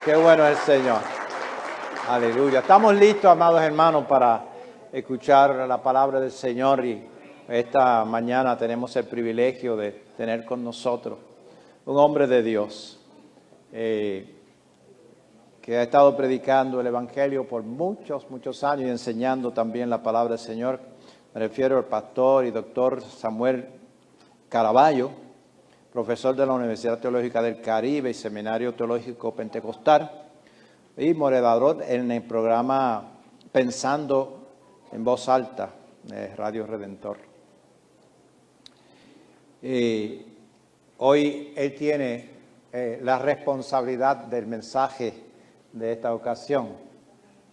Qué bueno es el Señor. Aleluya. Estamos listos, amados hermanos, para escuchar la palabra del Señor y esta mañana tenemos el privilegio de tener con nosotros un hombre de Dios que ha estado predicando el Evangelio por muchos años y enseñando también la palabra del Señor. Me refiero al pastor y doctor Samuel Caraballo, profesor de la Universidad Teológica del Caribe y Seminario Teológico Pentecostal, y moderador en el programa Pensando en Voz Alta de Radio Redentor. Hoy él tiene la responsabilidad del mensaje de esta ocasión.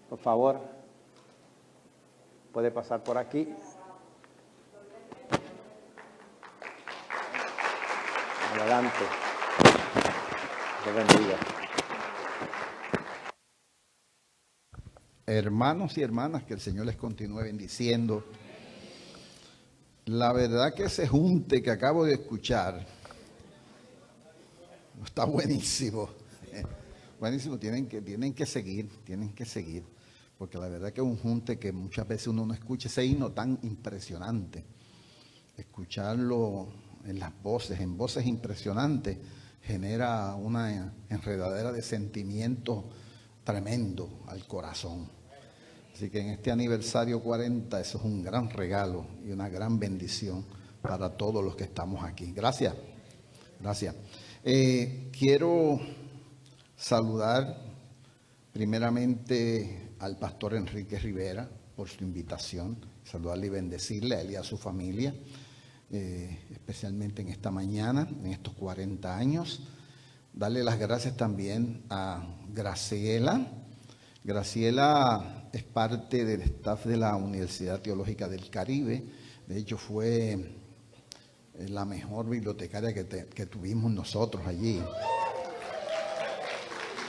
Por favor, puede pasar por aquí. Adelante. Dios bendiga. Hermanos y hermanas, que el Señor les continúe bendiciendo. La verdad que ese junte que acabo de escuchar está buenísimo. Buenísimo, tienen que seguir, porque la verdad que es un junte que muchas veces uno no escucha ese himno tan impresionante. Escucharlo en voces impresionantes, genera una enredadera de sentimientos tremendo al corazón. Así que en este aniversario 40, eso es un gran regalo y una gran bendición para todos los que estamos aquí. Gracias. Quiero saludar primeramente al pastor Enrique Rivera por su invitación, saludarle y bendecirle a él y a su familia, especialmente en esta mañana, en estos 40 años. Darle las gracias también a Graciela. Graciela es parte del staff de la Universidad Teológica del Caribe. De hecho, fue la mejor bibliotecaria que tuvimos nosotros allí.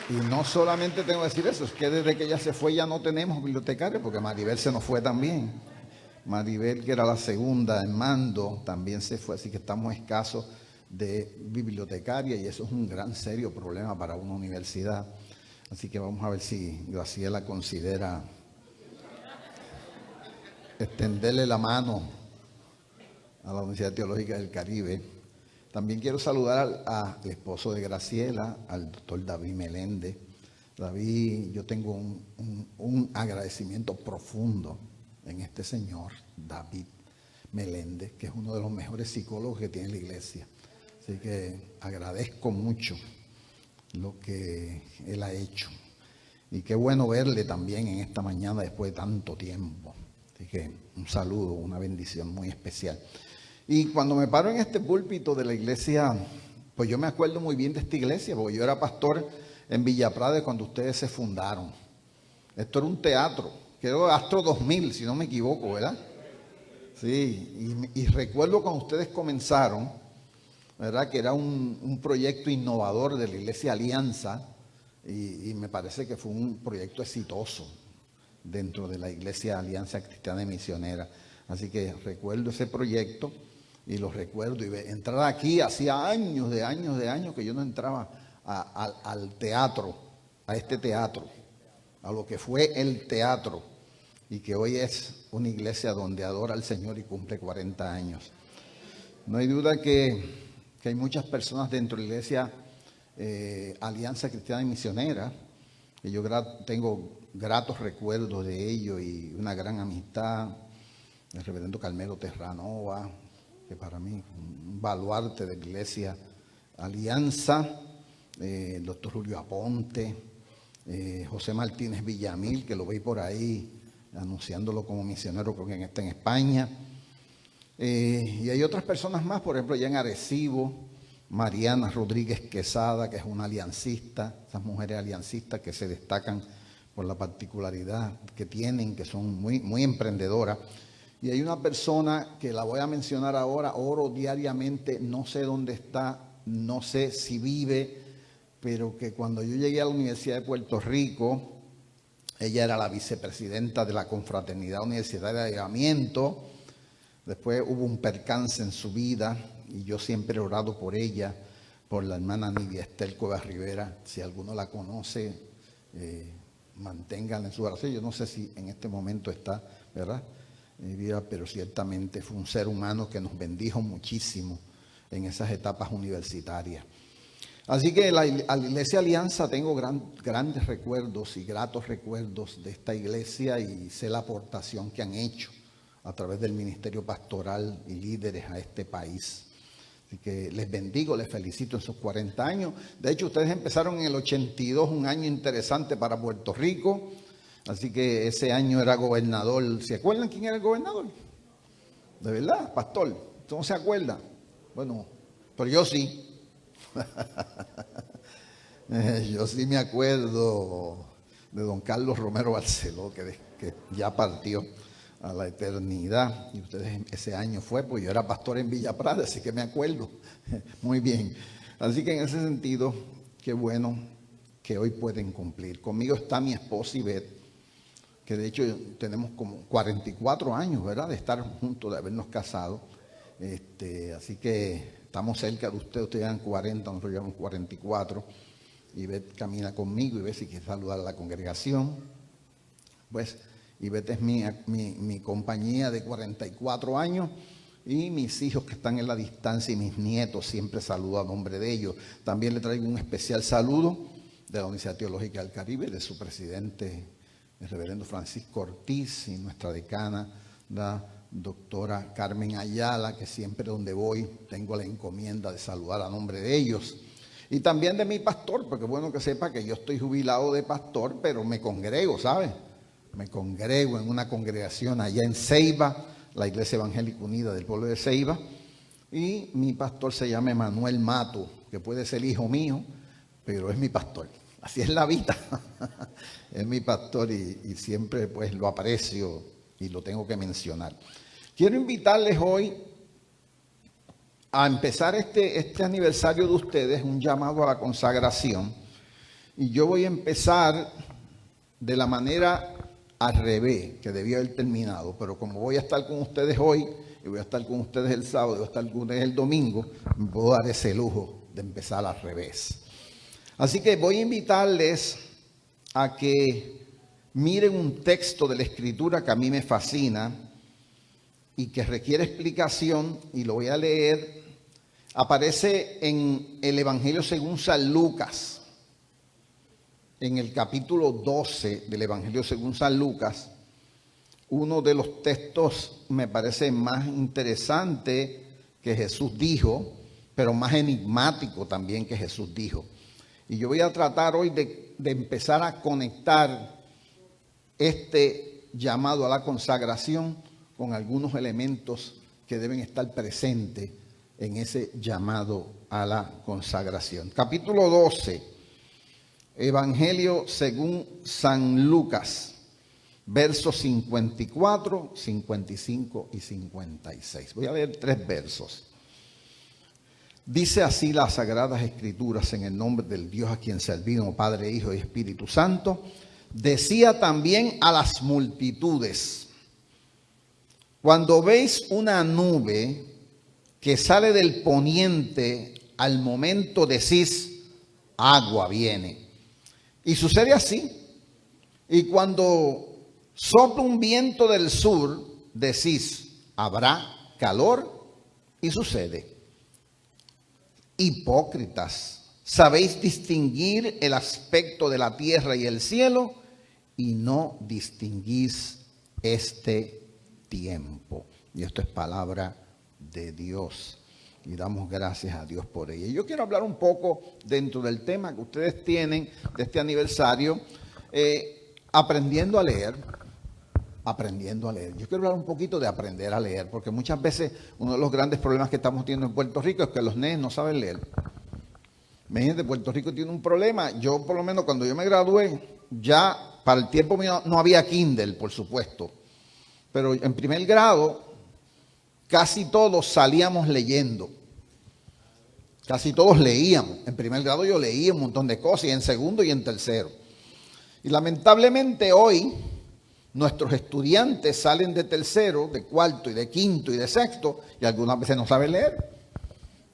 Y no solamente tengo que decir eso, es que desde que ella se fue ya no tenemos bibliotecaria, porque Maribel se nos fue también. Maribel, que era la segunda en mando, también se fue, así que estamos escasos de bibliotecaria y eso es un gran serio problema para una universidad. Así que vamos a ver si Graciela considera extenderle la mano a la Universidad Teológica del Caribe. También quiero saludar al esposo de Graciela, al doctor David Meléndez. David, yo tengo un agradecimiento profundo en este señor, David Meléndez, que es uno de los mejores psicólogos que tiene la iglesia. Así que agradezco mucho lo que él ha hecho. Y qué bueno verle también en esta mañana después de tanto tiempo. Así que un saludo, una bendición muy especial. Y cuando me paro en este púlpito de la iglesia, pues yo me acuerdo muy bien de esta iglesia, porque yo era pastor en Villa Prade cuando ustedes se fundaron. Esto era un teatro, creo Astro 2000, si no me equivoco, ¿verdad? Sí, y recuerdo cuando ustedes comenzaron, ¿verdad? Que era un proyecto innovador de la Iglesia Alianza y me parece que fue un proyecto exitoso dentro de la Iglesia Alianza Cristiana y Misionera. Así que recuerdo ese proyecto y lo recuerdo. Y entrar aquí hacía años que yo no entraba al teatro, a este teatro, a lo que fue el teatro y que hoy es una iglesia donde adora al Señor y cumple 40 años. No hay duda que hay muchas personas dentro de la iglesia Alianza Cristiana y Misionera, que yo tengo gratos recuerdos de ellos y una gran amistad. El reverendo Carmelo Terranova, que para mí es un baluarte de la iglesia Alianza, el doctor Julio Aponte, José Martínez Villamil, que lo veis por ahí anunciándolo como misionero, creo que está en España. Y hay otras personas más, por ejemplo, allá en Arecibo, Mariana Rodríguez Quesada, que es una aliancista, esas mujeres aliancistas que se destacan por la particularidad que tienen, que son muy emprendedoras. Y hay una persona que la voy a mencionar ahora, oro diariamente, no sé dónde está, no sé si vive, pero que cuando yo llegué a la Universidad de Puerto Rico, ella era la vicepresidenta de la Confraternidad Universitaria de Avivamiento. Después hubo un percance en su vida y yo siempre he orado por ella por la hermana Nidia Estel Cuevas Rivera. Si alguno la conoce, manténganla en su oración. Yo no sé si en este momento está, ¿verdad?, viva, pero ciertamente fue un ser humano que nos bendijo muchísimo en esas etapas universitarias. Así que a la Iglesia Alianza tengo grandes recuerdos y gratos recuerdos de esta iglesia, y sé la aportación que han hecho a través del ministerio pastoral y líderes a este país. Así que les bendigo, les felicito en sus 40 años. De hecho, ustedes empezaron en el 82, un año interesante para Puerto Rico. Así que ese año era gobernador. ¿Se acuerdan quién era el gobernador? ¿De verdad, pastor? ¿Usted no se acuerda? Bueno, pero yo sí. Yo sí me acuerdo de don Carlos Romero Barceló, que ya partió a la eternidad. Y ustedes, ese año fue, pues yo era pastor en Villa Prada, así que me acuerdo muy bien. Así que en ese sentido, qué bueno que hoy pueden cumplir. Conmigo está mi esposa Ivette, que de hecho tenemos como 44 años, ¿verdad?, de estar juntos, de habernos casado. Así que estamos cerca de ustedes llevan 40, nosotros llevamos 44. Ivette camina conmigo. Ivette, si quiere saludar a la congregación. Pues Ivette es mi compañía de 44 años, y mis hijos que están en la distancia y mis nietos, siempre saludo a nombre de ellos. También le traigo un especial saludo de la Universidad Teológica del Caribe, de su presidente, el reverendo Francisco Ortiz, y nuestra decana, la doctora Carmen Ayala, que siempre donde voy tengo la encomienda de saludar a nombre de ellos. Y también de mi pastor, porque es bueno que sepa que yo estoy jubilado de pastor, pero me congrego, ¿sabe? Me congrego en una congregación allá en Ceiba, la Iglesia Evangélica Unida del pueblo de Ceiba. Y mi pastor se llama Emanuel Mato, que puede ser hijo mío, pero es mi pastor. Así es la vida. Es mi pastor y siempre pues lo aprecio y lo tengo que mencionar. Quiero invitarles hoy a empezar este aniversario de ustedes, un llamado a la consagración. Y yo voy a empezar de la manera al revés, que debía haber terminado. Pero como voy a estar con ustedes hoy, y voy a estar con ustedes el sábado, y voy a estar con ustedes el domingo, me puedo dar ese lujo de empezar al revés. Así que voy a invitarles a que miren un texto de la Escritura que a mí me fascina y que requiere explicación, y lo voy a leer. Aparece en el Evangelio según San Lucas, en el capítulo 12 del Evangelio según San Lucas. Uno de los textos me parece más interesante que Jesús dijo, pero más enigmático también que Jesús dijo. Y yo voy a tratar hoy de empezar a conectar este llamado a la consagración con algunos elementos que deben estar presentes en ese llamado a la consagración. Capítulo 12, Evangelio según San Lucas, versos 54, 55 y 56. Voy a leer 3 versos. Dice así las Sagradas Escrituras: en el nombre del Dios a quien servimos, Padre, Hijo y Espíritu Santo. Decía también a las multitudes: cuando veis una nube que sale del poniente, al momento decís, agua viene. Y sucede así. Y cuando sopla un viento del sur, decís, habrá calor, y sucede. Hipócritas, sabéis distinguir el aspecto de la tierra y el cielo, y no distinguís este tiempo. Y esto es palabra de Dios, y damos gracias a Dios por ella. Yo quiero hablar un poco dentro del tema que ustedes tienen de este aniversario, aprendiendo a leer. Yo quiero hablar un poquito de aprender a leer, porque muchas veces uno de los grandes problemas que estamos teniendo en Puerto Rico es que los nenes no saben leer. Imagínate, Puerto Rico tiene un problema. Yo, por lo menos, cuando yo me gradué, ya para el tiempo mío no había Kindle, por supuesto. Pero en primer grado, casi todos salíamos leyendo. Casi todos leíamos. En primer grado yo leía un montón de cosas, y en segundo y en tercero. Y lamentablemente hoy nuestros estudiantes salen de tercero, de cuarto y de quinto y de sexto, y algunas veces no saben leer.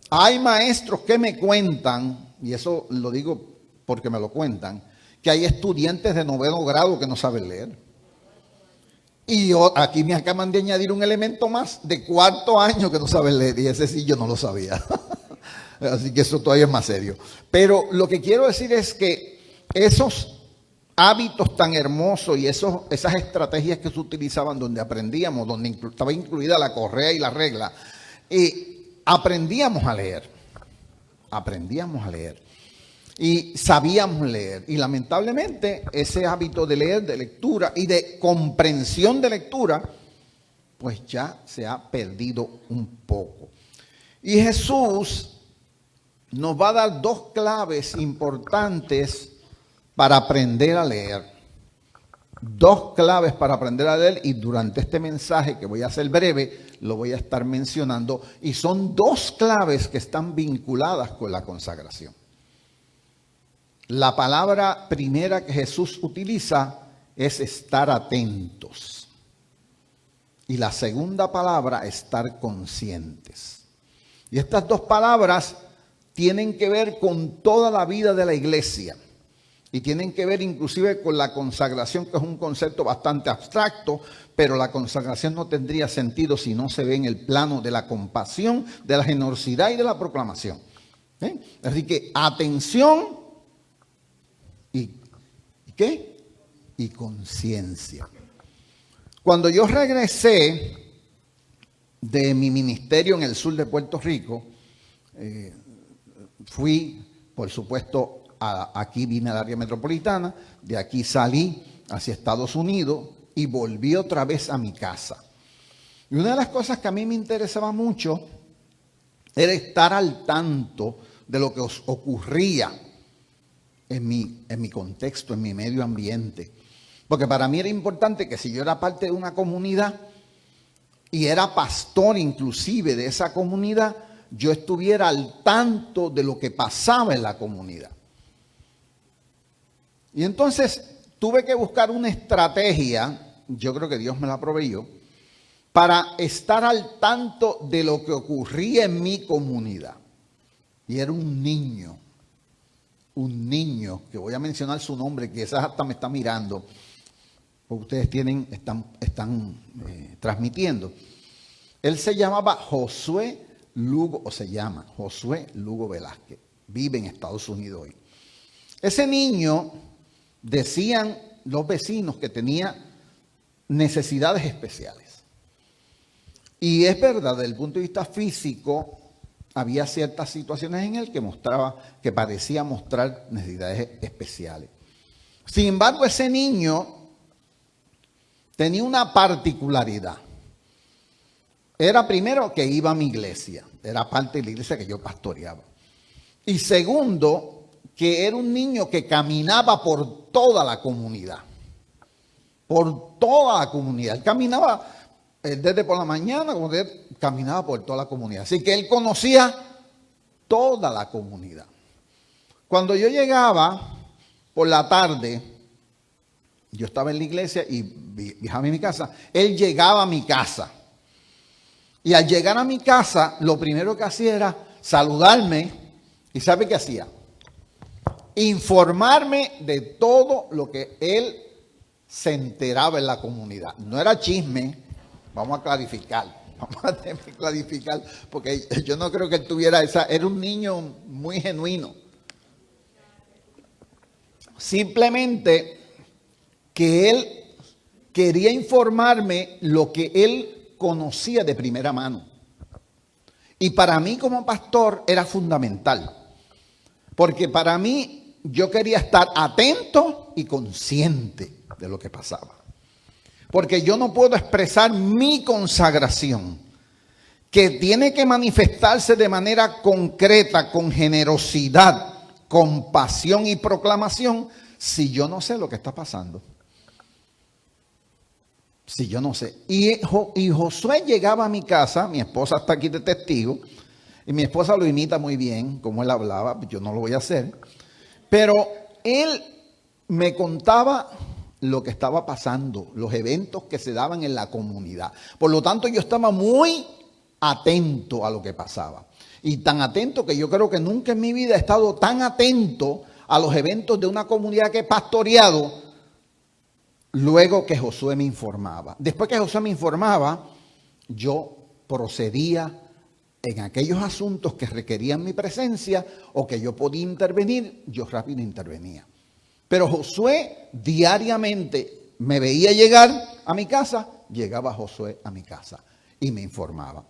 Hay maestros que me cuentan, y eso lo digo porque me lo cuentan, que hay estudiantes de 9º grado que no saben leer. Y aquí me acaban de añadir un elemento más de 4º año que no saben leer, y ese sí yo no lo sabía. Así que eso todavía es más serio. Pero lo que quiero decir es que esos hábitos tan hermosos y esas estrategias que se utilizaban donde aprendíamos, donde estaba incluida la correa y la regla, aprendíamos a leer. Y sabíamos leer. Y lamentablemente ese hábito de leer, de lectura y de comprensión de lectura, pues ya se ha perdido un poco. Y Jesús nos va a dar 2 claves importantes para aprender a leer. 2 claves para aprender a leer, y durante este mensaje que voy a hacer breve, lo voy a estar mencionando. Y son 2 claves que están vinculadas con la consagración. La palabra primera que Jesús utiliza es estar atentos. Y la segunda palabra, estar conscientes. Y estas 2 palabras tienen que ver con toda la vida de la iglesia. Y tienen que ver inclusive con la consagración, que es un concepto bastante abstracto, pero la consagración no tendría sentido si no se ve en el plano de la compasión, de la generosidad y de la proclamación. Así que atención y ¿qué? Y conciencia. Cuando yo regresé de mi ministerio en el sur de Puerto Rico, fui, por supuesto, aquí vine al área metropolitana, de aquí salí hacia Estados Unidos y volví otra vez a mi casa. Y una de las cosas que a mí me interesaba mucho era estar al tanto de lo que ocurría en mi contexto, en mi medio ambiente. Porque para mí era importante que si yo era parte de una comunidad y era pastor inclusive de esa comunidad, yo estuviera al tanto de lo que pasaba en la comunidad. Y entonces tuve que buscar una estrategia, yo creo que Dios me la proveyó, para estar al tanto de lo que ocurría en mi comunidad. Y era un niño que voy a mencionar su nombre, que quizás hasta me está mirando, porque ustedes están transmitiendo. Él se llamaba Josué Lugo, o se llama Josué Lugo Velázquez. Vive en Estados Unidos hoy. Ese niño, decían los vecinos que tenía necesidades especiales. Y es verdad, desde el punto de vista físico, había ciertas situaciones en él que parecía mostrar necesidades especiales. Sin embargo, ese niño tenía una particularidad. Era primero que iba a mi iglesia, era parte de la iglesia que yo pastoreaba. Y segundo, que era un niño que caminaba por toda la comunidad. Por toda la comunidad. Él caminaba desde por la mañana, caminaba por toda la comunidad. Así que él conocía toda la comunidad. Cuando yo llegaba por la tarde, yo estaba en la iglesia y viajaba a mi casa, él llegaba a mi casa. Y al llegar a mi casa, lo primero que hacía era saludarme. ¿Y sabe qué hacía? Informarme de todo lo que él se enteraba en la comunidad. No era chisme, vamos a clarificar, porque yo no creo que él tuviera era un niño muy genuino. Simplemente que él quería informarme lo que él conocía de primera mano. Y para mí como pastor era fundamental, porque para mí yo quería estar atento y consciente de lo que pasaba. Porque yo no puedo expresar mi consagración, que tiene que manifestarse de manera concreta, con generosidad, compasión y proclamación, si yo no sé lo que está pasando. Si yo no sé. Y Josué llegaba a mi casa, mi esposa está aquí de testigo, y mi esposa lo imita muy bien, como él hablaba, yo no lo voy a hacer. Pero él me contaba lo que estaba pasando, los eventos que se daban en la comunidad. Por lo tanto, yo estaba muy atento a lo que pasaba. Y tan atento que yo creo que nunca en mi vida he estado tan atento a los eventos de una comunidad que he pastoreado luego que Josué me informaba. Después que Josué me informaba, yo procedía en aquellos asuntos que requerían mi presencia o que yo podía intervenir, yo rápido intervenía. Pero Josué diariamente me veía llegar a mi casa, llegaba Josué a mi casa y me informaba.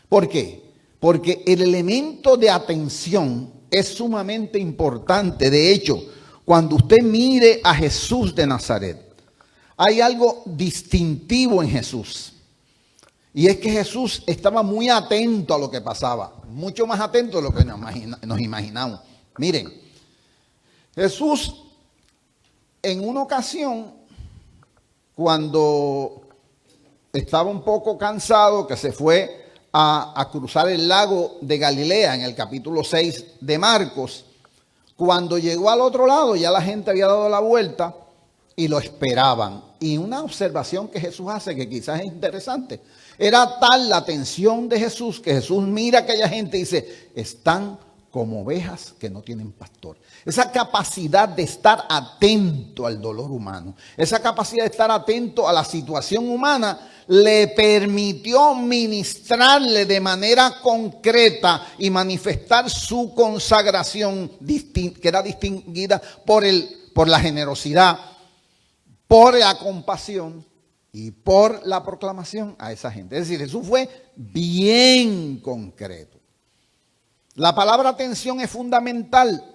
¿Por qué? Porque el elemento de atención es sumamente importante. De hecho, cuando usted mire a Jesús de Nazaret, hay algo distintivo en Jesús. Y es que Jesús estaba muy atento a lo que pasaba, mucho más atento de lo que nos imaginamos. Miren, Jesús en una ocasión, cuando estaba un poco cansado, que se fue a cruzar el lago de Galilea en el capítulo 6 de Marcos, cuando llegó al otro lado ya la gente había dado la vuelta y lo esperaban. Y una observación que Jesús hace que quizás es interesante. Era tal la atención de Jesús que Jesús mira a aquella gente y dice, están como ovejas que no tienen pastor. Esa capacidad de estar atento al dolor humano, esa capacidad de estar atento a la situación humana, le permitió ministrarle de manera concreta y manifestar su consagración que era distinguida por la generosidad, por la compasión y por la proclamación a esa gente. Es decir, Jesús fue bien concreto. La palabra atención es fundamental.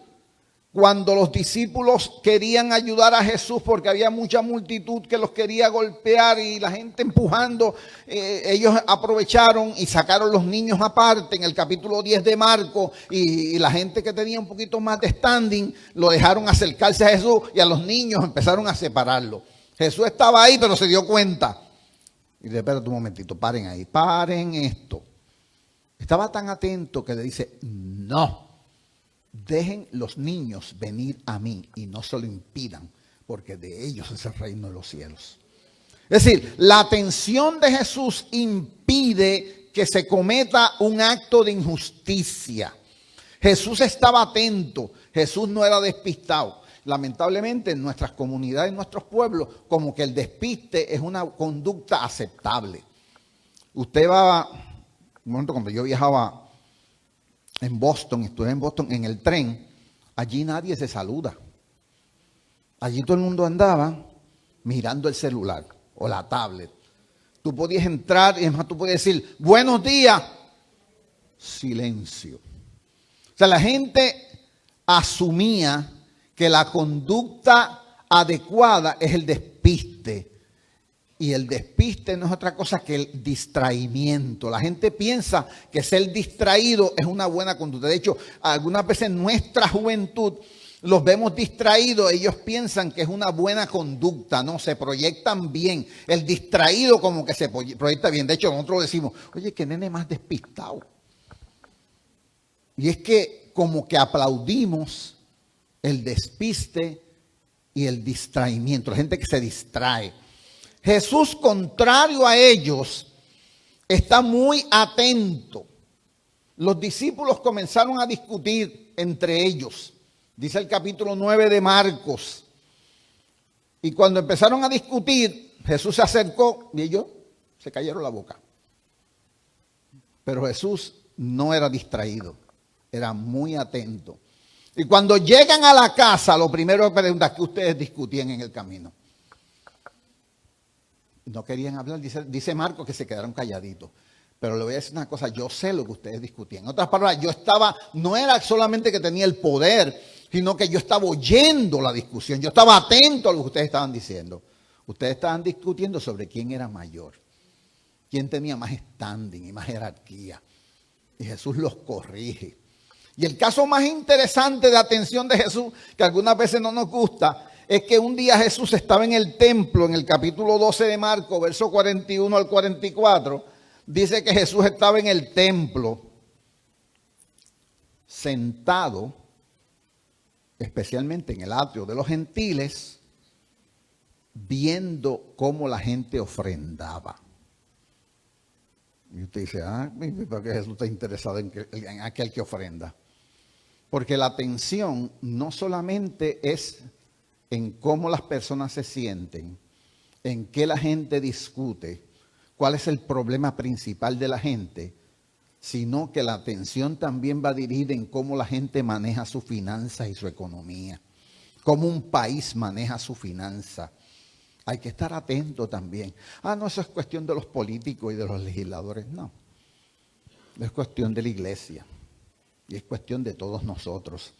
Cuando los discípulos querían ayudar a Jesús porque había mucha multitud que los quería golpear y la gente empujando, ellos aprovecharon y sacaron los niños aparte en el capítulo 10 de Marcos y la gente que tenía un poquito más de standing lo dejaron acercarse a Jesús y a los niños empezaron a separarlo. Jesús estaba ahí pero se dio cuenta. Y dice, espérate un momentito, paren ahí, paren esto. Estaba tan atento que le dice, no. Dejen los niños venir a mí y no se lo impidan, porque de ellos es el reino de los cielos. Es decir, la atención de Jesús impide que se cometa un acto de injusticia. Jesús estaba atento, Jesús no era despistado. Lamentablemente en nuestras comunidades, en nuestros pueblos, como que el despiste es una conducta aceptable. Usted va, un momento cuando yo viajaba en Boston, estuve en Boston en el tren, allí nadie se saluda. Allí todo el mundo andaba mirando el celular o la tablet. Tú podías entrar y además tú podías decir, buenos días, silencio. O sea, la gente asumía que la conducta adecuada es el despiste. Y el despiste no es otra cosa que el distraimiento. La gente piensa que ser distraído es una buena conducta. De hecho, algunas veces en nuestra juventud los vemos distraídos. Ellos piensan que es una buena conducta. No, se proyectan bien. El distraído como que se proyecta bien. De hecho, nosotros decimos, oye, qué nene más despistado. Y es que como que aplaudimos el despiste y el distraimiento. La gente que se distrae. Jesús, contrario a ellos, está muy atento. Los discípulos comenzaron a discutir entre ellos. Dice el capítulo 9 de Marcos. Y cuando empezaron a discutir, Jesús se acercó y ellos se cayeron la boca. Pero Jesús no era distraído, era muy atento. Y cuando llegan a la casa, lo primero que preguntan, ¿qué ustedes discutían en el camino? No querían hablar, dice Marcos que se quedaron calladitos. Pero le voy a decir una cosa, yo sé lo que ustedes discutían. En otras palabras, yo estaba, no era solamente que tenía el poder, sino que yo estaba oyendo la discusión. Yo estaba atento a lo que ustedes estaban diciendo. Ustedes estaban discutiendo sobre quién era mayor, quién tenía más standing y más jerarquía. Y Jesús los corrige. Y el caso más interesante de atención de Jesús, que algunas veces no nos gusta, es que un día Jesús estaba en el templo, en el capítulo 12 de Marcos, verso 41 al 44, dice que Jesús estaba en el templo, sentado, especialmente en el atrio de los gentiles, viendo cómo la gente ofrendaba. Y usted dice, ¿por qué Jesús está interesado en aquel que ofrenda? Porque la atención no solamente es en cómo las personas se sienten, en qué la gente discute, cuál es el problema principal de la gente, sino que la atención también va dirigida en cómo la gente maneja sus finanzas y su economía, cómo un país maneja su finanza. Hay que estar atento también. No, eso es cuestión de los políticos y de los legisladores. No, es cuestión de la iglesia y es cuestión de todos nosotros.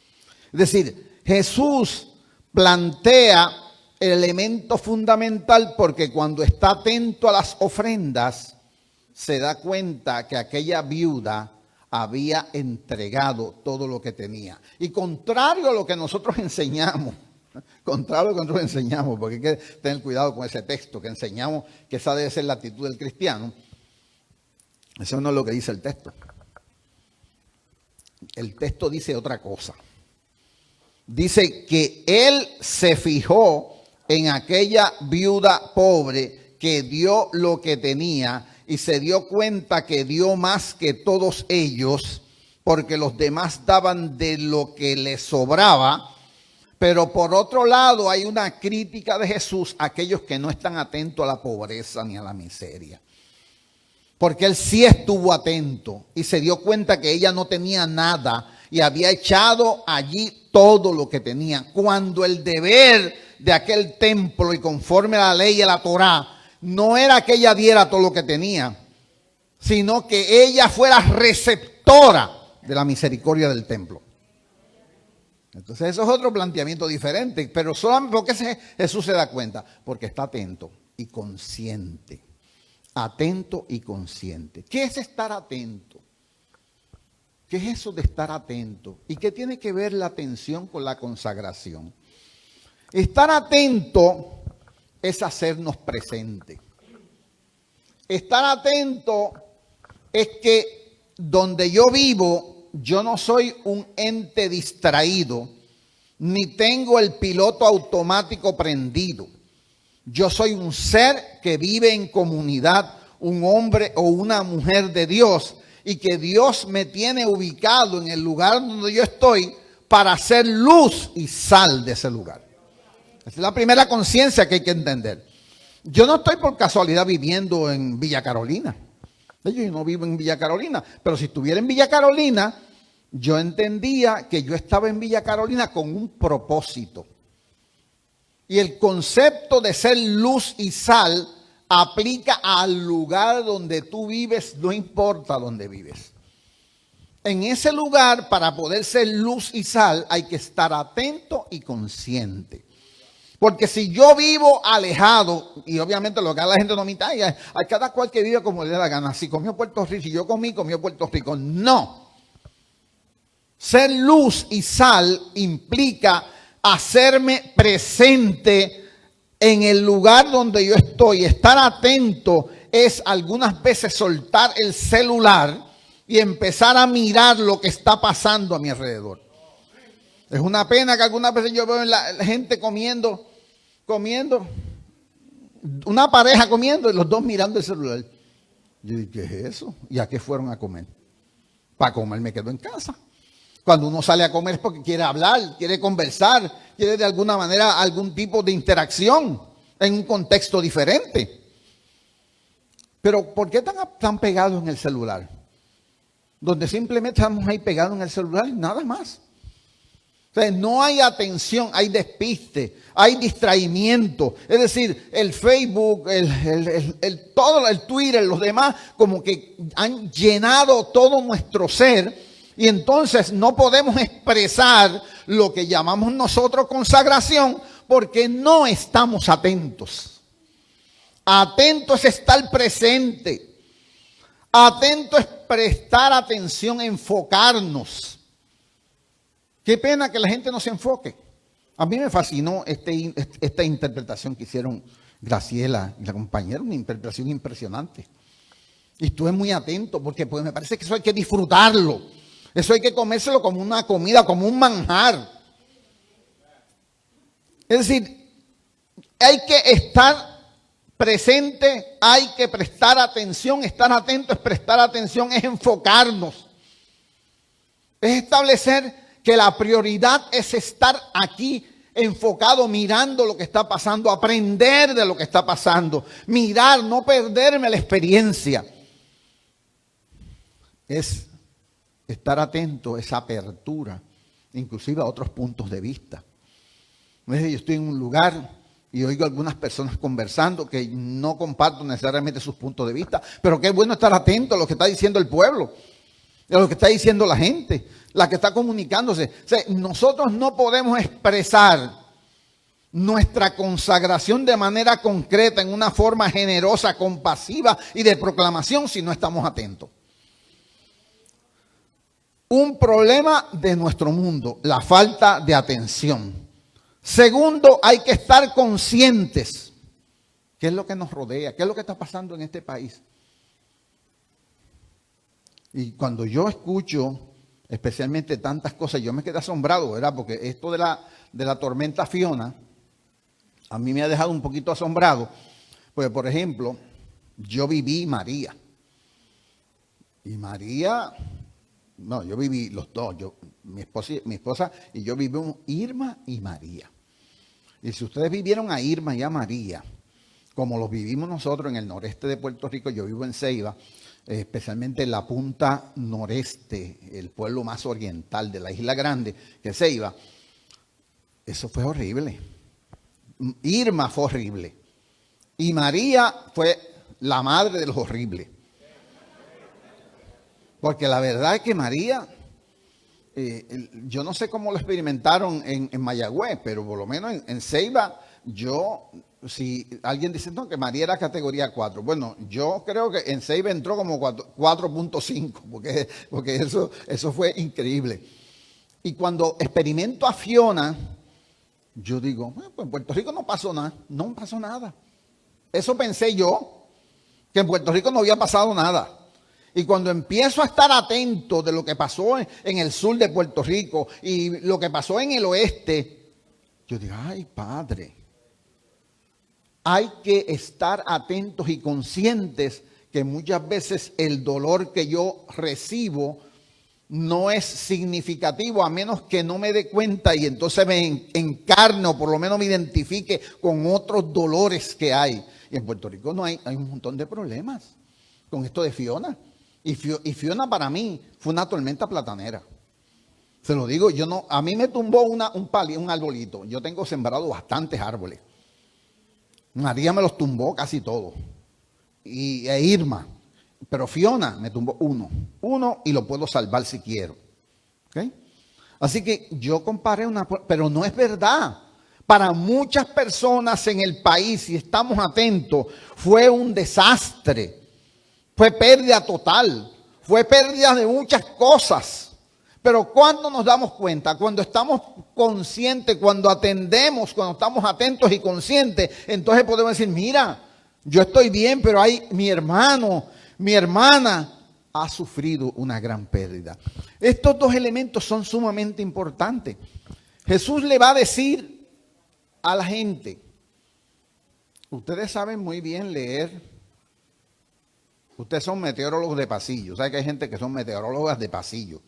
Es decir, Jesús plantea el elemento fundamental porque cuando está atento a las ofrendas, se da cuenta que aquella viuda había entregado todo lo que tenía. Y contrario a lo que nosotros enseñamos, porque hay que tener cuidado con ese texto que enseñamos, que esa debe ser la actitud del cristiano. Eso no es lo que dice el texto. El texto dice otra cosa. Dice que él se fijó en aquella viuda pobre que dio lo que tenía y se dio cuenta que dio más que todos ellos, porque los demás daban de lo que les sobraba. Pero por otro lado hay una crítica de Jesús a aquellos que no están atentos a la pobreza ni a la miseria. Porque él sí estuvo atento y se dio cuenta que ella no tenía nada y había echado allí todo lo que tenía. Cuando el deber de aquel templo y conforme a la ley y a la Torá no era que ella diera todo lo que tenía, sino que ella fuera receptora de la misericordia del templo. Entonces eso es otro planteamiento diferente, pero solamente porque Jesús se da cuenta, porque está atento y consciente. Atento y consciente. ¿Qué es estar atento? ¿Qué es eso de estar atento? ¿Y qué tiene que ver la atención con la consagración? Estar atento es hacernos presente. Estar atento es que donde yo vivo, yo no soy un ente distraído, ni tengo el piloto automático prendido. Yo soy un ser que vive en comunidad, un hombre o una mujer de Dios, y que Dios me tiene ubicado en el lugar donde yo estoy para hacer luz y sal de ese lugar. Esa es la primera conciencia que hay que entender. Yo no estoy por casualidad viviendo en Villa Carolina. Yo no vivo en Villa Carolina, pero si estuviera en Villa Carolina, yo entendía que yo estaba en Villa Carolina con un propósito. Y el concepto de ser luz y sal aplica al lugar donde tú vives, no importa dónde vives. En ese lugar, para poder ser luz y sal, hay que estar atento y consciente. Porque si yo vivo alejado, y obviamente lo que la gente no me hay cada cual que vive como le da la gana. Si comió Puerto Rico, si yo comió Puerto Rico. No. Ser luz y sal implica hacerme presente en el lugar donde yo estoy. Estar atento es algunas veces soltar el celular y empezar a mirar lo que está pasando a mi alrededor. Es una pena que algunas veces yo veo la gente comiendo, una pareja comiendo y los dos mirando el celular. Yo digo, ¿qué es eso? ¿Y a qué fueron a comer? Para comer me quedo en casa. Cuando uno sale a comer es porque quiere hablar, quiere conversar, quiere de alguna manera algún tipo de interacción en un contexto diferente. Pero ¿por qué tan pegados en el celular? Donde simplemente estamos ahí pegados en el celular y nada más. O sea, no hay atención, hay despiste, hay distraimiento. Es decir, el Facebook, todo el Twitter, los demás, como que han llenado todo nuestro ser. Y entonces no podemos expresar lo que llamamos nosotros consagración porque no estamos atentos. Atento es estar presente. Atento es prestar atención, enfocarnos. Qué pena que la gente no se enfoque. A mí me fascinó esta interpretación que hicieron Graciela y la compañera, una interpretación impresionante. Y estuve muy atento porque pues, me parece que eso hay que disfrutarlo. Eso hay que comérselo como una comida, como un manjar. Es decir, hay que estar presente hay que prestar atención. Estar atento es prestar atención, es enfocarnos. Es establecer que la prioridad es estar aquí enfocado, mirando lo que está pasando, aprender de lo que está pasando, mirar, no perderme la experiencia. Es estar atento, esa apertura, inclusive a otros puntos de vista. Yo estoy en un lugar y oigo a algunas personas conversando que no comparto necesariamente sus puntos de vista, pero qué bueno estar atento a lo que está diciendo el pueblo, a lo que está diciendo la gente, la que está comunicándose. O sea, nosotros no podemos expresar nuestra consagración de manera concreta, en una forma generosa, compasiva y de proclamación, si no estamos atentos. Un problema de nuestro mundo, la falta de atención. Segundo, hay que estar conscientes. ¿Qué es lo que nos rodea? ¿Qué es lo que está pasando en este país? Y cuando yo escucho especialmente tantas cosas, yo me quedé asombrado, ¿verdad? Porque esto de la tormenta Fiona a mí me ha dejado un poquito asombrado. Pues, por ejemplo, yo viví María. Y María, no, yo viví los dos. Mi esposa y yo vivimos Irma y María. Y si ustedes vivieron a Irma y a María, como los vivimos nosotros en el noreste de Puerto Rico, yo vivo en Ceiba, especialmente en la punta noreste, el pueblo más oriental de la Isla Grande, que es Ceiba, eso fue horrible. Irma fue horrible. Y María fue la madre de los horribles. Porque la verdad es que María, yo no sé cómo lo experimentaron en Mayagüez, pero por lo menos en Ceiba, si alguien dice no, que María era categoría 4, bueno, yo creo que en Ceiba entró como 4.5, porque eso fue increíble. Y cuando experimento a Fiona, yo digo, pues en Puerto Rico no pasó nada, no pasó nada. Eso pensé yo, que en Puerto Rico no había pasado nada. Y cuando empiezo a estar atento de lo que pasó en el sur de Puerto Rico y lo que pasó en el oeste, yo digo, ay, Padre, hay que estar atentos y conscientes que muchas veces el dolor que yo recibo no es significativo, a menos que no me dé cuenta y entonces me encarne o por lo menos me identifique con otros dolores que hay. Y en Puerto Rico hay un montón de problemas con esto de Fiona. Y Fiona para mí fue una tormenta platanera. Se lo digo, a mí me tumbó un arbolito. Yo tengo sembrado bastantes árboles. María me los tumbó casi todos. E Irma. Pero Fiona me tumbó uno y lo puedo salvar si quiero. ¿Okay? Así que yo comparé pero no es verdad. Para muchas personas en el país, si estamos atentos, fue un desastre. Fue pérdida total. Fue pérdida de muchas cosas. Pero cuando nos damos cuenta, cuando estamos conscientes, cuando atendemos, cuando estamos atentos y conscientes, entonces podemos decir, mira, yo estoy bien, pero mi hermano, mi hermana ha sufrido una gran pérdida. Estos dos elementos son sumamente importantes. Jesús le va a decir a la gente, ustedes saben muy bien leer, ustedes son meteorólogos de pasillo, ¿saben que hay gente que son meteorólogas de pasillo?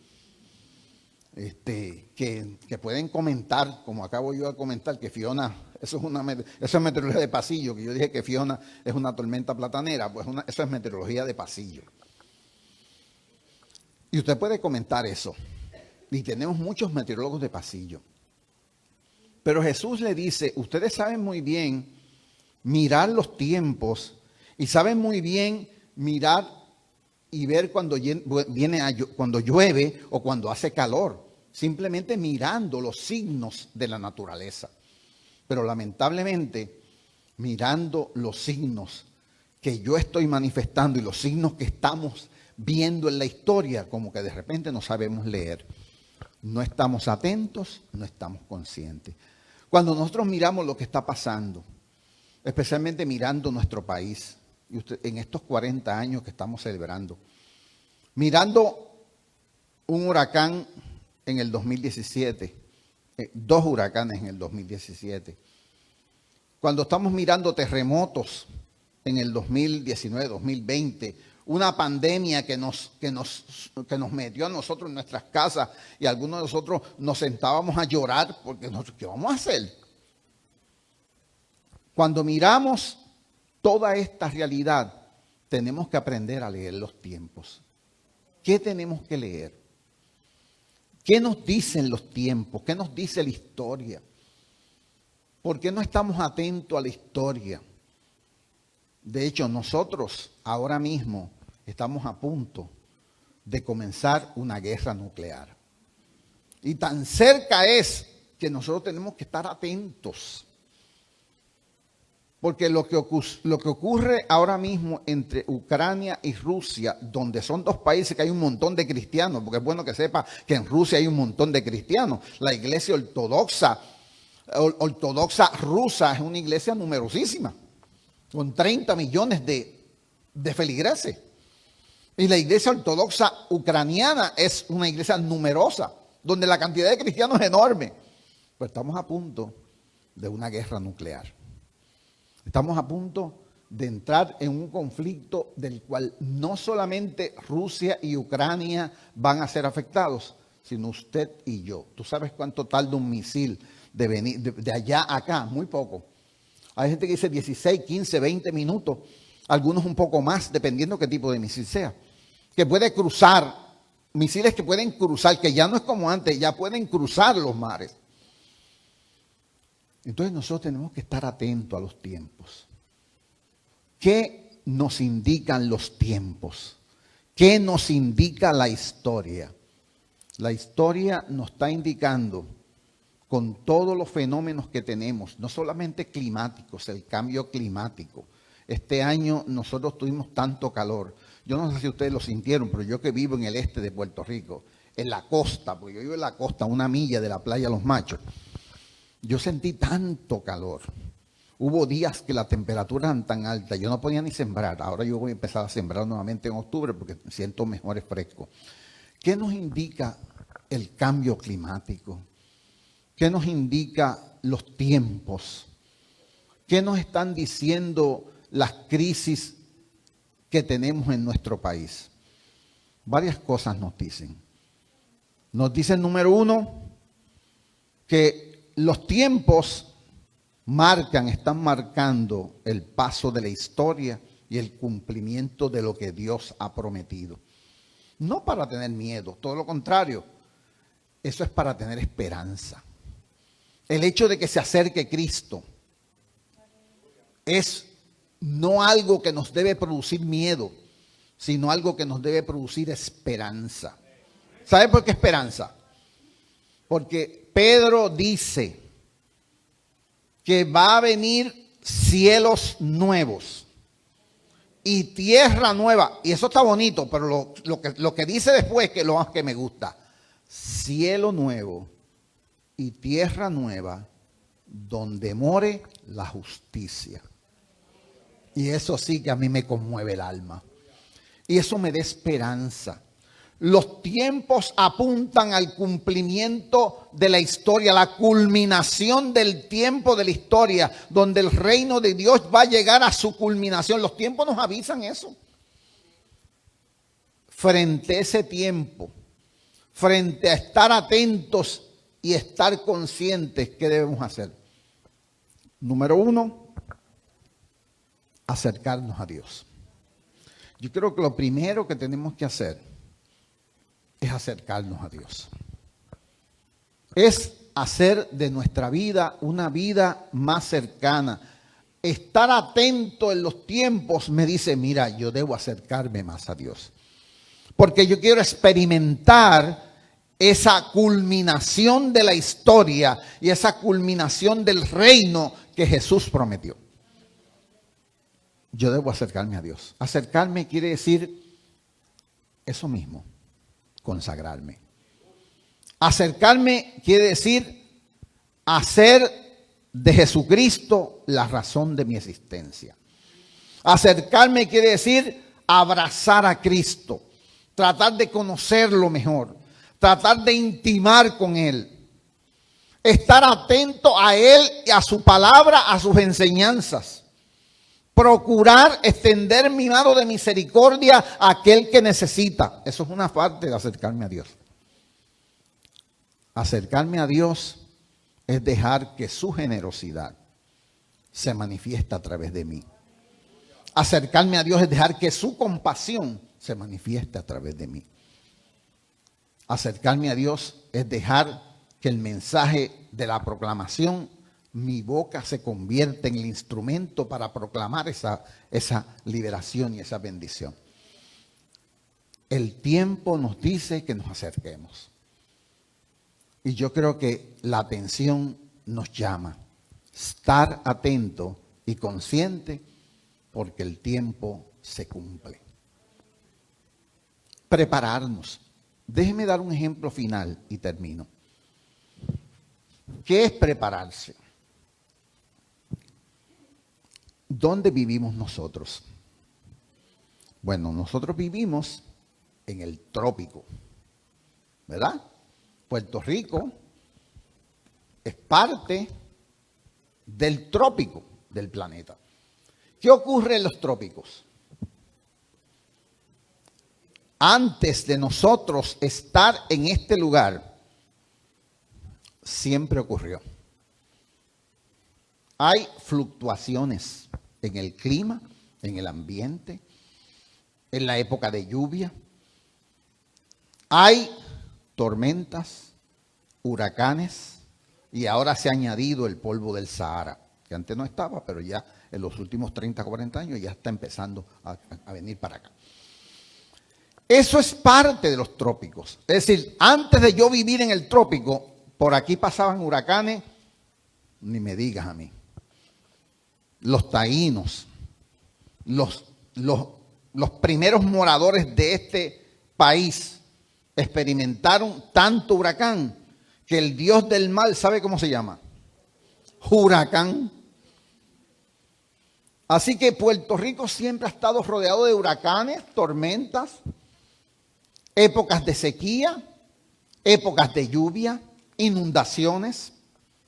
Que pueden comentar, como acabo yo de comentar, que Fiona, eso es meteorología de pasillo, que yo dije que Fiona es una tormenta platanera, pues eso es meteorología de pasillo. Y usted puede comentar eso. Y tenemos muchos meteorólogos de pasillo. Pero Jesús le dice, ustedes saben muy bien mirar los tiempos y saben muy bien mirar y ver cuando cuando llueve o cuando hace calor, simplemente mirando los signos de la naturaleza. Pero lamentablemente, mirando los signos que yo estoy manifestando y los signos que estamos viendo en la historia, como que de repente no sabemos leer. No estamos atentos, no estamos conscientes. Cuando nosotros miramos lo que está pasando, especialmente mirando nuestro país, en estos 40 años que estamos celebrando, mirando un huracán en el 2017, 2 huracanes en el 2017, cuando estamos mirando terremotos en el 2019, 2020, una pandemia que nos metió a nosotros en nuestras casas y algunos de nosotros nos sentábamos a llorar porque ¿qué vamos a hacer? Cuando miramos toda esta realidad, tenemos que aprender a leer los tiempos. ¿Qué tenemos que leer? ¿Qué nos dicen los tiempos? ¿Qué nos dice la historia? ¿Por qué no estamos atentos a la historia? De hecho, nosotros ahora mismo estamos a punto de comenzar una guerra nuclear. Y tan cerca es que nosotros tenemos que estar atentos. Porque lo que ocurre ahora mismo entre Ucrania y Rusia, donde son dos países que hay un montón de cristianos, porque es bueno que sepa que en Rusia hay un montón de cristianos. La iglesia ortodoxa rusa es una iglesia numerosísima, con 30 millones de feligreses. Y la iglesia ortodoxa ucraniana es una iglesia numerosa, donde la cantidad de cristianos es enorme. Pero estamos a punto de una guerra nuclear. Estamos a punto de entrar en un conflicto del cual no solamente Rusia y Ucrania van a ser afectados, sino usted y yo. ¿Tú sabes cuánto tarda un misil de venir de allá a acá? Muy poco. Hay gente que dice 16, 15, 20 minutos, algunos un poco más, dependiendo qué tipo de misil sea. Que puede cruzar, misiles que pueden cruzar, que ya no es como antes, ya pueden cruzar los mares. Entonces nosotros tenemos que estar atentos a los tiempos. ¿Qué nos indican los tiempos? ¿Qué nos indica la historia? La historia nos está indicando, con todos los fenómenos que tenemos, no solamente climáticos, el cambio climático. Este año nosotros tuvimos tanto calor. Yo no sé si ustedes lo sintieron, pero yo que vivo en el este de Puerto Rico, en la costa, porque yo vivo en la costa, una milla de la playa Los Machos, yo sentí tanto calor. Hubo días que la temperatura era tan alta, yo no podía ni sembrar. Ahora yo voy a empezar a sembrar nuevamente en octubre porque siento mejor fresco. ¿Qué nos indica el cambio climático? ¿Qué nos indica los tiempos? ¿Qué nos están diciendo las crisis que tenemos en nuestro país? Varias cosas nos dicen. Nos dicen, número uno, que los tiempos están marcando el paso de la historia y el cumplimiento de lo que Dios ha prometido. No para tener miedo, todo lo contrario, eso es para tener esperanza. El hecho de que se acerque Cristo es no algo que nos debe producir miedo, sino algo que nos debe producir esperanza. ¿Sabe por qué esperanza? Porque Pedro dice que va a venir cielos nuevos y tierra nueva. Y eso está bonito, pero lo que dice después, que lo más que me gusta, cielo nuevo y tierra nueva donde more la justicia. Y eso sí que a mí me conmueve el alma. Y eso me da esperanza. Los tiempos apuntan al cumplimiento de la historia, la culminación del tiempo de la historia, donde el reino de Dios va a llegar a su culminación. Los tiempos nos avisan eso. Frente a ese tiempo, frente a estar atentos y estar conscientes, ¿qué debemos hacer? Número uno, acercarnos a Dios. Yo creo que lo primero que tenemos que hacer es acercarnos a Dios. Es hacer de nuestra vida una vida más cercana. Estar atento en los tiempos me dice, mira, yo debo acercarme más a Dios. Porque yo quiero experimentar esa culminación de la historia y esa culminación del reino que Jesús prometió. Yo debo acercarme a Dios. Acercarme quiere decir eso mismo. Consagrarme. Acercarme quiere decir hacer de Jesucristo la razón de mi existencia. Acercarme quiere decir abrazar a Cristo, tratar de conocerlo mejor, tratar de intimar con Él, estar atento a Él y a su palabra, a sus enseñanzas. Procurar extender mi mano de misericordia a aquel que necesita. Eso es una parte de acercarme a Dios. Acercarme a Dios es dejar que su generosidad se manifieste a través de mí. Acercarme a Dios es dejar que su compasión se manifieste a través de mí. Acercarme a Dios es dejar que el mensaje de la proclamación, mi boca se convierta en el instrumento para proclamar esa liberación y esa bendición. El tiempo nos dice que nos acerquemos. Y yo creo que la atención nos llama. Estar atento y consciente porque el tiempo se cumple. Prepararnos. Déjeme dar un ejemplo final y termino. ¿Qué es prepararse? ¿Dónde vivimos nosotros? Bueno, nosotros vivimos en el trópico, ¿verdad? Puerto Rico es parte del trópico del planeta. ¿Qué ocurre en los trópicos? Antes de nosotros estar en este lugar, siempre ocurrió. Hay fluctuaciones en el clima, en el ambiente, en la época de lluvia. Hay tormentas, huracanes y ahora se ha añadido el polvo del Sahara, que antes no estaba, pero ya en los últimos 30, 40 años ya está empezando a venir para acá. Eso es parte de los trópicos. Es decir, antes de yo vivir en el trópico, por aquí pasaban huracanes, ni me digas a mí. Los taínos, los primeros moradores de este país experimentaron tanto huracán que el dios del mal, ¿sabe cómo se llama? Huracán. Así que Puerto Rico siempre ha estado rodeado de huracanes, tormentas, épocas de sequía, épocas de lluvia, inundaciones.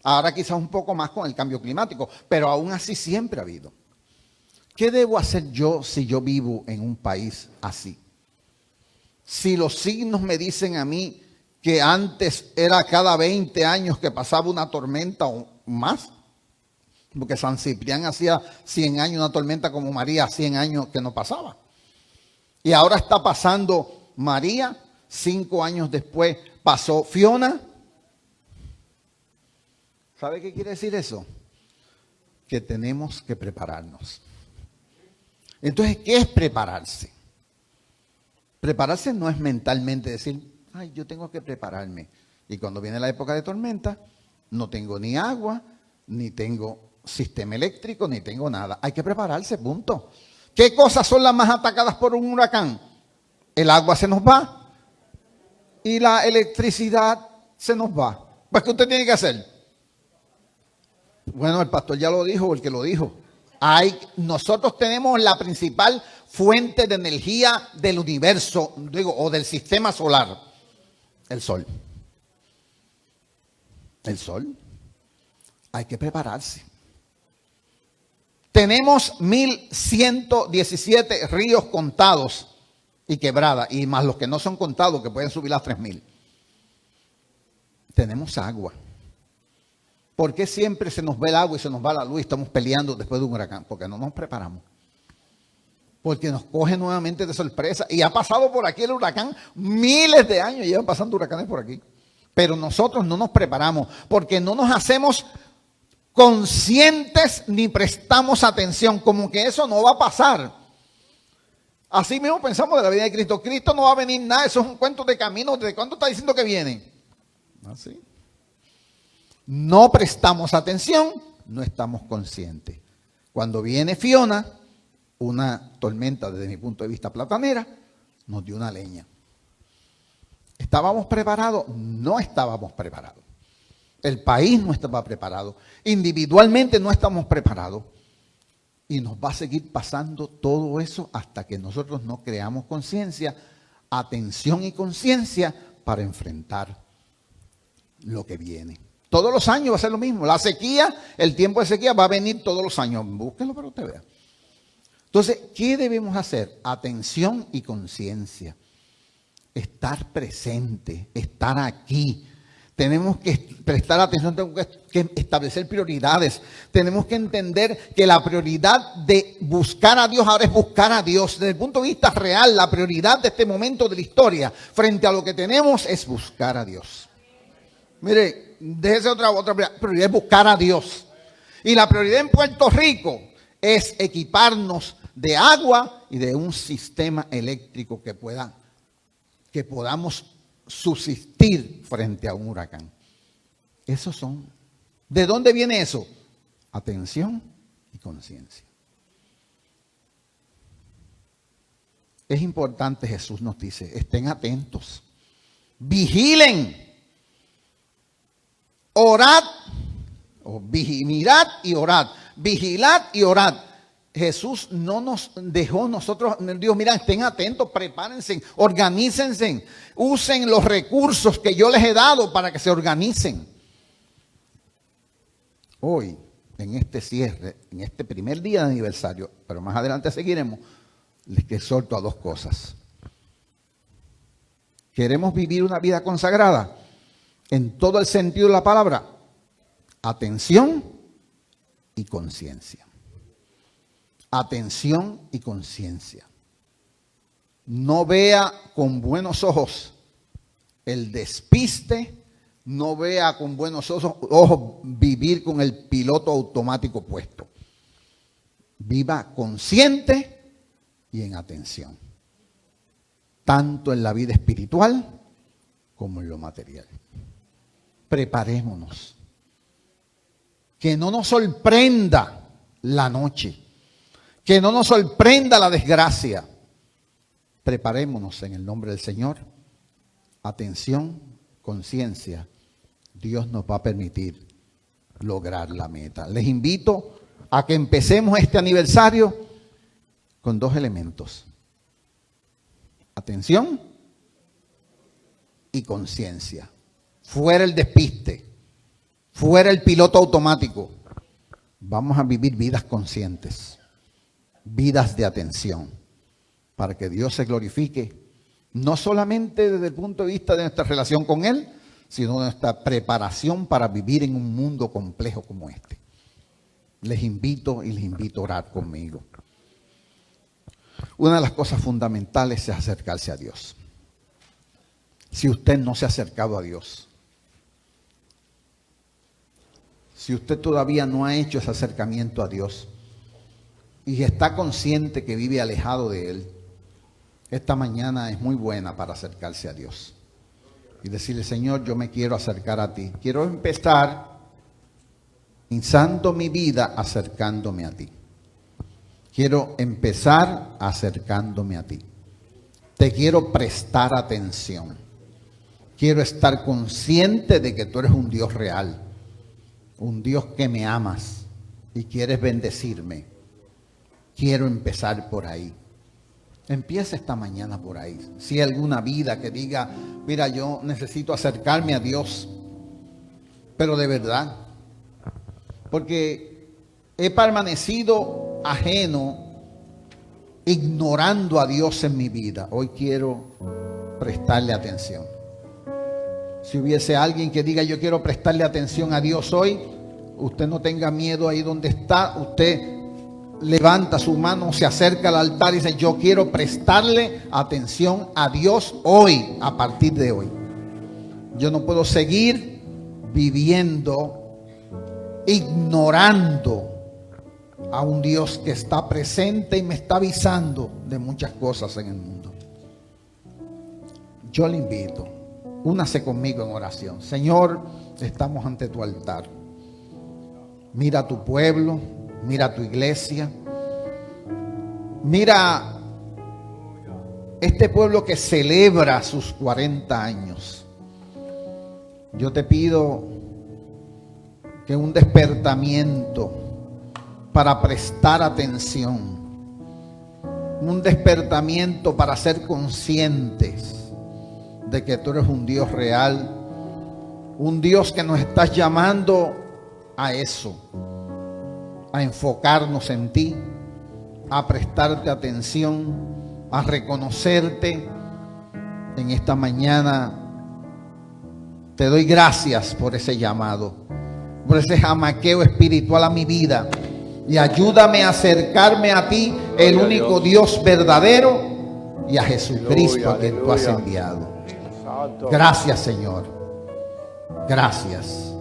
Ahora quizás un poco más con el cambio climático, pero aún así siempre ha habido. ¿Qué debo hacer yo si yo vivo en un país así? Si los signos me dicen a mí que antes era cada 20 años que pasaba una tormenta o más, porque San Ciprián hacía 100 años una tormenta como María, 100 años que no pasaba. Y ahora está pasando María, 5 años después pasó Fiona. ¿Sabe qué quiere decir eso? Que tenemos que prepararnos. Entonces, ¿qué es prepararse? Prepararse no es mentalmente decir, ay, yo tengo que prepararme. Y cuando viene la época de tormenta, no tengo ni agua, ni tengo sistema eléctrico, ni tengo nada. Hay que prepararse, punto. ¿Qué cosas son las más atacadas por un huracán? El agua se nos va y la electricidad se nos va. Pues, ¿qué usted tiene que hacer? Bueno, el pastor ya lo dijo, el que lo dijo. Nosotros tenemos la principal fuente de energía del universo, o del sistema solar, el sol. El sol. Hay que prepararse. Tenemos 1.117 ríos contados y quebradas, y más los que no son contados, que pueden subir a 3.000. Tenemos agua. ¿Por qué siempre se nos va el agua y se nos va la luz y estamos peleando después de un huracán? Porque no nos preparamos. Porque nos coge nuevamente de sorpresa. Y ha pasado por aquí el huracán, miles de años llevan pasando huracanes por aquí. Pero nosotros no nos preparamos porque no nos hacemos conscientes ni prestamos atención. Como que eso no va a pasar. Así mismo pensamos de la vida de Cristo. Cristo no va a venir nada, eso es un cuento de camino. ¿De cuándo está diciendo que viene? Así. No prestamos atención, no estamos conscientes. Cuando viene Fiona, una tormenta desde mi punto de vista platanera, nos dio una leña. ¿Estábamos preparados? No estábamos preparados. El país no estaba preparado. Individualmente no estamos preparados. Y nos va a seguir pasando todo eso hasta que nosotros no creamos conciencia, atención y conciencia para enfrentar lo que viene. Todos los años va a ser lo mismo. La sequía, el tiempo de sequía va a venir todos los años. Búsquenlo para que usted vea. Entonces, ¿qué debemos hacer? Atención y conciencia. Estar presente, estar aquí. Tenemos que prestar atención, tenemos que establecer prioridades. Tenemos que entender que la prioridad de buscar a Dios ahora es buscar a Dios. Desde el punto de vista real, la prioridad de este momento de la historia frente a lo que tenemos es buscar a Dios. Mire, déjese otra prioridad, es buscar a Dios. Y la prioridad en Puerto Rico es equiparnos de agua y de un sistema eléctrico que podamos subsistir frente a un huracán. Esos son. ¿De dónde viene eso? Atención y conciencia. Es importante, Jesús nos dice, estén atentos, vigilen, orad, mirad y orad, vigilad y orad. Jesús no nos dejó nosotros, Dios, mira, estén atentos, prepárense, organícense, usen los recursos que yo les he dado para que se organicen. Hoy, en este cierre, en este primer día de aniversario, pero más adelante seguiremos, les exhorto a dos cosas. ¿Queremos vivir una vida consagrada? En todo el sentido de la palabra, atención y conciencia. Atención y conciencia. No vea con buenos ojos el despiste, no vea con buenos ojos vivir con el piloto automático puesto. Viva consciente y en atención, tanto en la vida espiritual como en lo material. Preparémonos. Que no nos sorprenda la noche. Que no nos sorprenda la desgracia. Preparémonos en el nombre del Señor. Atención, conciencia. Dios nos va a permitir lograr la meta. Les invito a que empecemos este aniversario con dos elementos. Atención y conciencia. Fuera el despiste. Fuera el piloto automático. Vamos a vivir vidas conscientes. Vidas de atención, para que Dios se glorifique, no solamente desde el punto de vista de nuestra relación con Él, sino de nuestra preparación para vivir en un mundo complejo como este. Les invito a orar conmigo. Una de las cosas fundamentales es acercarse a Dios. Si usted no se ha acercado a Dios, si usted todavía no ha hecho ese acercamiento a Dios, y está consciente que vive alejado de Él, esta mañana es muy buena para acercarse a Dios. Y decirle, Señor, yo me quiero acercar a ti. Quiero empezar iniciando mi vida acercándome a ti. Quiero empezar acercándome a ti. Te quiero prestar atención. Quiero estar consciente de que tú eres un Dios real. Un Dios que me amas y quieres bendecirme. Quiero empezar por ahí. Empieza esta mañana por ahí. Si hay alguna vida que diga, mira, yo necesito acercarme a Dios, pero de verdad, porque he permanecido ajeno, ignorando a Dios en mi vida. Hoy quiero prestarle atención. Si hubiese alguien que diga, yo quiero prestarle atención a Dios hoy, usted no tenga miedo ahí donde está, usted levanta su mano, se acerca al altar y dice, yo quiero prestarle atención a Dios hoy, a partir de hoy. Yo no puedo seguir viviendo, ignorando a un Dios que está presente y me está avisando de muchas cosas en el mundo. Yo le invito, únase conmigo en oración. Señor, estamos ante tu altar. Mira a tu pueblo. Mira tu iglesia, mira este pueblo que celebra sus 40 años. Yo te pido que un despertamiento para prestar atención, un despertamiento para ser conscientes de que tú eres un Dios real, un Dios que nos estás llamando a eso, a enfocarnos en ti, a prestarte atención, a reconocerte en esta mañana. Te doy gracias por ese llamado, por ese jamaqueo espiritual a mi vida, y ayúdame a acercarme a ti, el único Dios verdadero, y a Jesucristo a quien tú has enviado. Gracias, Señor. Gracias.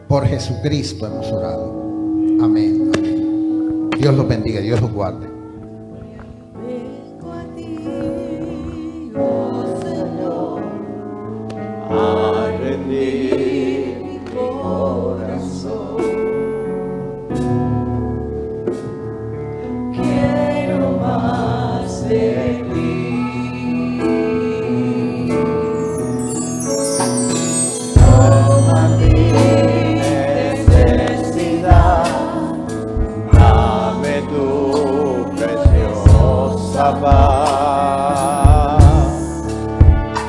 Por Jesucristo hemos orado. Amén. Amén. Dios los bendiga, Dios los guarde. Vengo a ti, oh Señor, A rendir mi corazón. Quiero más de ti. Toma mi necesidad. Dame tu preciosa paz.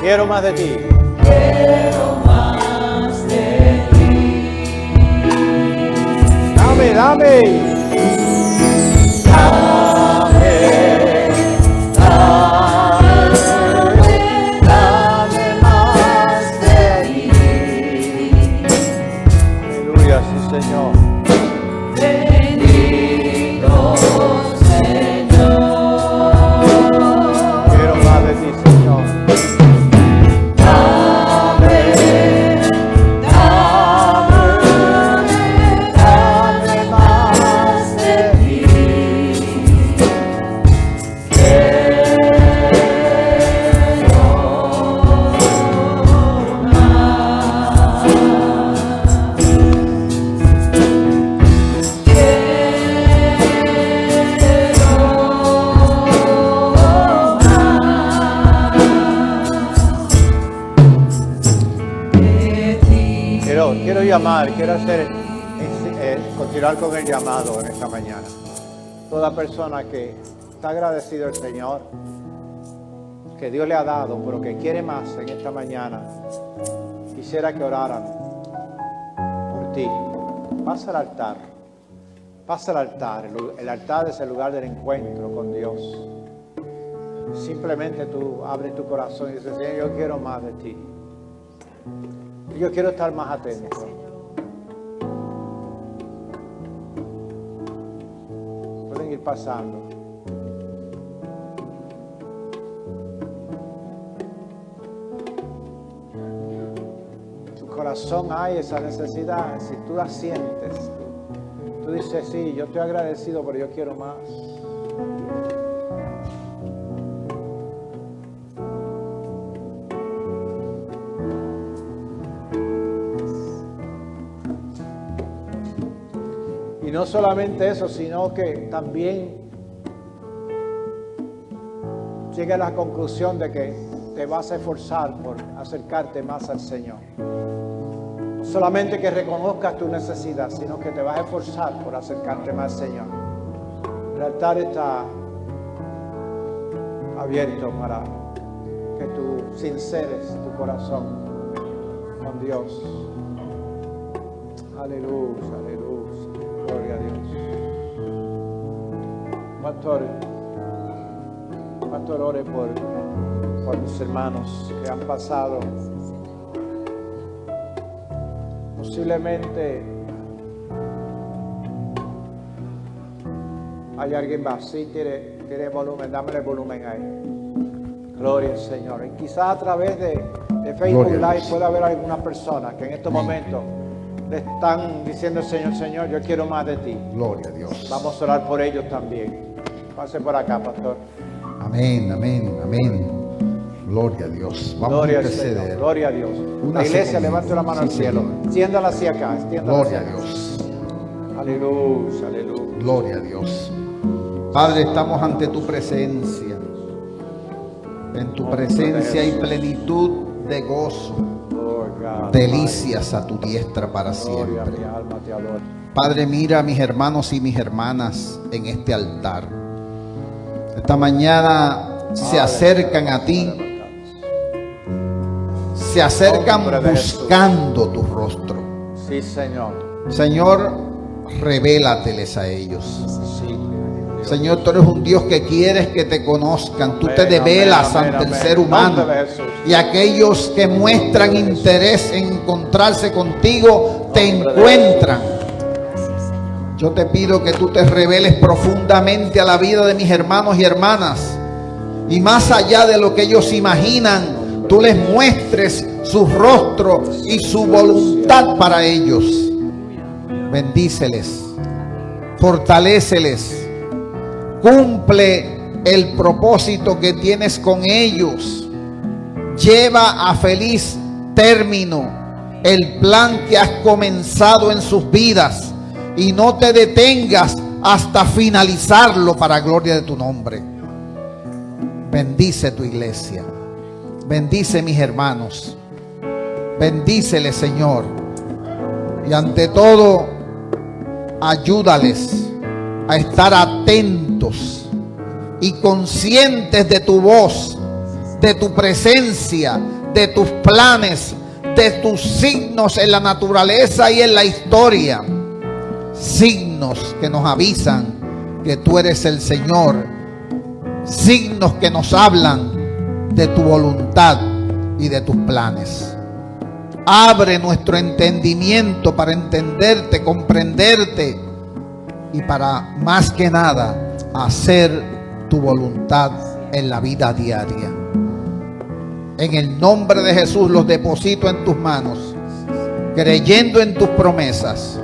Quiero más de ti. Quiero más de ti. Dame, dame. Dame más de ti. Aleluya, sí, Señor. Bendito Señor. Quiero más de ti, Señor. Dame más de ti. Quiero llamar, quiero continuar con el llamado en esta mañana. Toda persona que está agradecido al Señor, que Dios le ha dado, pero que quiere más en esta mañana, quisiera que oraran por ti. Pasa al altar. Pasa al altar. El altar es el lugar del encuentro con Dios. Simplemente tú abres tu corazón y dices: Señor, yo quiero más de ti. Yo quiero estar más atento. Pueden ir pasando. En tu corazón hay esa necesidad. Si tú la sientes, tú dices: sí, yo estoy agradecido, pero yo quiero más. Y no solamente eso, sino que también llegue a la conclusión de que te vas a esforzar por acercarte más al Señor. No solamente que reconozcas tu necesidad, sino que te vas a esforzar por acercarte más al Señor. El altar está abierto para que tú sinceres tu corazón con Dios. Aleluya, aleluya. Gloria a Dios. Pastor, ore por mis hermanos que han pasado. Posiblemente hay alguien más. Sí, tiene volumen. Dámele volumen ahí. Gloria al Señor. Y quizás a través de Facebook Live pueda haber alguna persona que en estos momentos le están diciendo al Señor: Señor, yo quiero más de ti. Gloria a Dios. Vamos a orar por ellos también. Pase por acá, pastor. Amén, amén, amén. Gloria a Dios. Vamos Gloria a al Señor. interceder. Gloria a Dios. Una La iglesia, segunda. levante la mano Sí, al cielo. Señor. Extiéndala hacia acá. Extiéndala Gloria hacia a acá. Dios. Aleluya, aleluya. Gloria a Dios. Padre, estamos ante tu presencia. En tu presencia hay plenitud de gozo, Lord God, delicias a tu diestra para Gloria, siempre. mi alma te adora. Padre, mira a mis hermanos y mis hermanas en este altar. Esta mañana se acercan a ti, se acercan buscando tu rostro. Sí, Señor. Señor, revéateles a ellos. Sí. Señor, tú eres un Dios que quieres que te conozcan. Tú te Amén, develas amén, ante amén. el ser En humano. nombre de Jesús. Y aquellos que muestran interés en encontrarse contigo, te En nombre de encuentran. Yo te pido que tú te reveles profundamente a la vida de mis hermanos y hermanas. Y más allá de lo que ellos imaginan, tú les muestres su rostro y su voluntad para ellos. Bendíceles, fortaléceles, cumple el propósito que tienes con ellos. Lleva a feliz término el plan que has comenzado en sus vidas y no te detengas hasta finalizarlo para gloria de tu nombre. Bendice tu iglesia, bendice mis hermanos, bendíceles, Señor, y ante todo ayúdales a estar atentos y conscientes de tu voz, de tu presencia, de tus planes, de tus signos en la naturaleza y en la historia. Signos que nos avisan que tú eres el Señor. Signos que nos hablan de tu voluntad y de tus planes. Abre nuestro entendimiento para entenderte, comprenderte y para más que nada hacer tu voluntad en la vida diaria. En el nombre de Jesús los deposito en tus manos, creyendo en tus promesas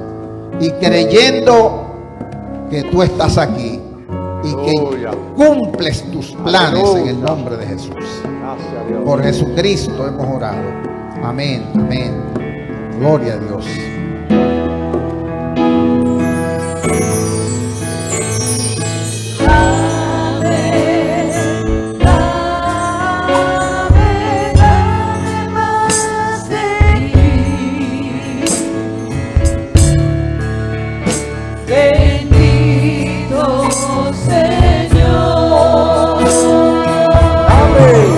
y creyendo que tú estás aquí y que Aleluya. cumples tus planes en el Aleluya. nombre de Jesús. Gracias a Dios. Por Jesucristo hemos orado. Amén, amén. Gloria a Dios. Dame más de ti. Bendito Señor. Amén.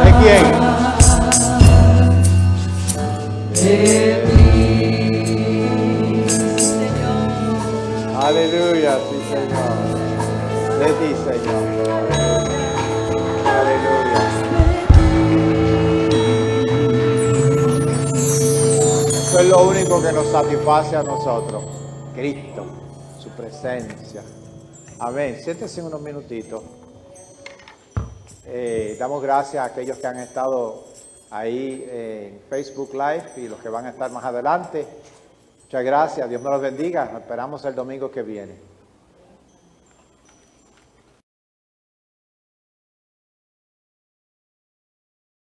¿De quién? Aleluya, sí, Señor. De ti, Señor. Aleluya. Eso es lo único que nos satisface a nosotros. Cristo, su presencia. Amén. Siéntense unos minutitos. Damos gracias a aquellos que han estado ahí en Facebook Live y los que van a estar más adelante. Muchas gracias. Dios me los bendiga. Nos esperamos el domingo que viene.